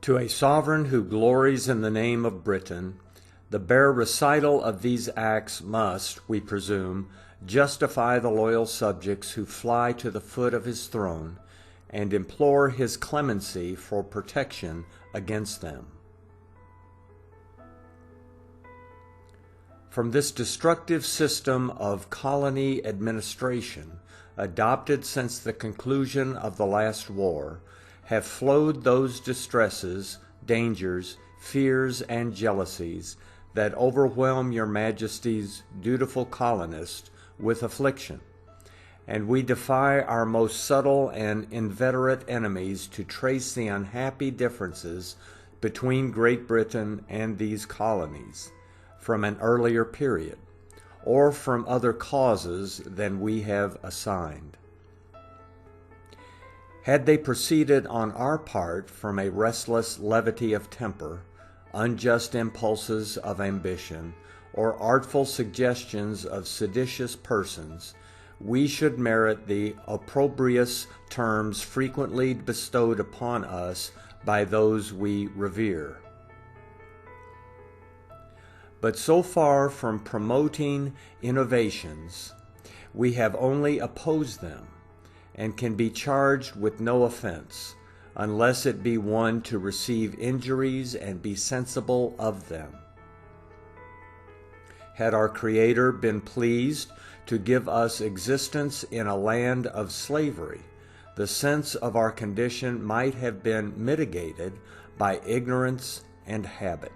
To a sovereign who glories in the name of Britain, the bare recital of these acts must, we presume, justify the loyal subjects who fly to the foot of his throne and implore his clemency for protection against them. From this destructive system of colony administration, adopted since the conclusion of the last war, have flowed those distresses, dangers, fears, and jealousies that overwhelm your Majesty's dutiful colonists with affliction, and we defy our most subtle and inveterate enemies to trace the unhappy differences between Great Britain and these colonies from an earlier period, or from other causes than we have assigned. Had they proceeded on our part from a restless levity of temper, unjust impulses of ambition, or artful suggestions of seditious persons, we should merit the opprobrious terms frequently bestowed upon us by those we revere. But so far from promoting innovations, we have only opposed them, and can be charged with no offense, unless it be one to receive injuries and be sensible of them. Had our Creator been pleased to give us existence in a land of slavery, the sense of our condition might have been mitigated by ignorance and habit.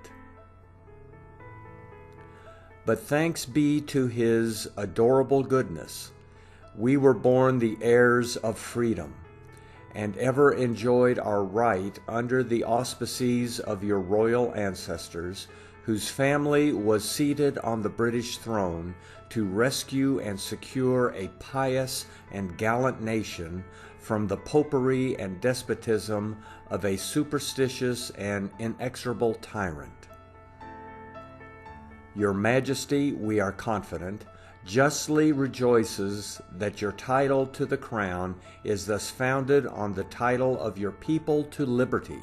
But thanks be to His adorable goodness, we were born the heirs of freedom, and ever enjoyed our right under the auspices of your royal ancestors, whose family was seated on the British throne to rescue and secure a pious and gallant nation from the popery and despotism of a superstitious and inexorable tyrant. Your Majesty, we are confident, justly rejoices that your title to the crown is thus founded on the title of your people to liberty,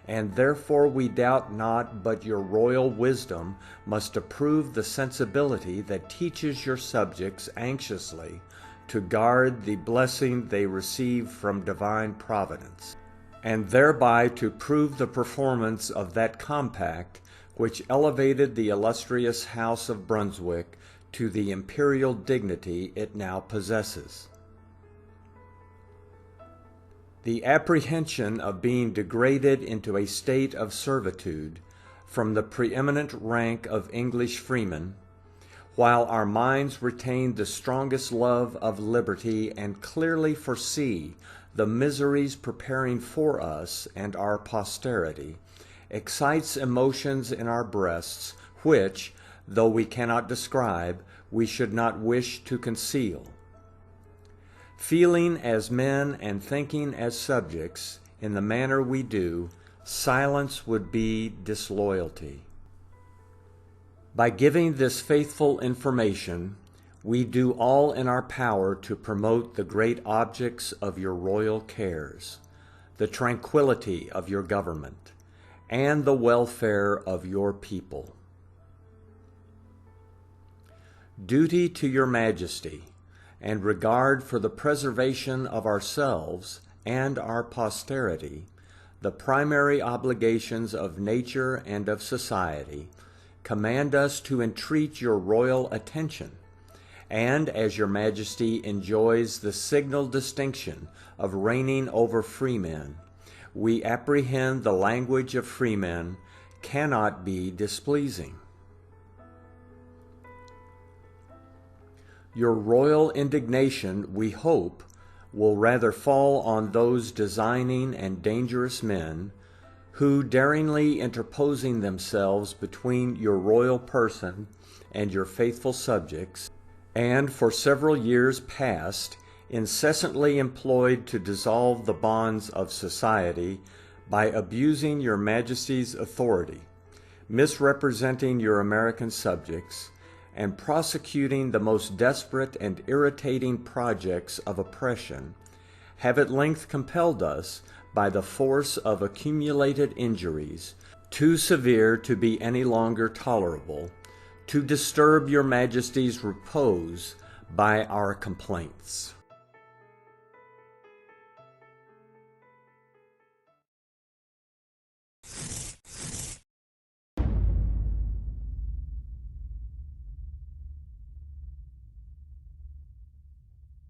and therefore we doubt not but your royal wisdom must approve the sensibility that teaches your subjects anxiously to guard the blessing they receive from divine providence, and thereby to prove the performance of that compact which elevated the illustrious House of Brunswick to the imperial dignity it now possesses. The apprehension of being degraded into a state of servitude from the preeminent rank of English freemen, while our minds retain the strongest love of liberty and clearly foresee the miseries preparing for us and our posterity, excites emotions in our breasts which, though we cannot describe, we should not wish to conceal. Feeling as men and thinking as subjects in the manner we do, silence would be disloyalty. By giving this faithful information, we do all in our power to promote the great objects of your royal cares, the tranquility of your government, and the welfare of your people. Duty to your Majesty and regard for the preservation of ourselves and our posterity, the primary obligations of nature and of society, command us to entreat your royal attention, and as your Majesty enjoys the signal distinction of reigning over freemen, we apprehend the language of freemen cannot be displeasing. Your royal indignation, we hope, will rather fall on those designing and dangerous men who, daringly interposing themselves between your royal person and your faithful subjects, and for several years past incessantly employed to dissolve the bonds of society by abusing your Majesty's authority, misrepresenting your American subjects, and prosecuting the most desperate and irritating projects of oppression, have at length compelled us, by the force of accumulated injuries, too severe to be any longer tolerable, to disturb your Majesty's repose by our complaints.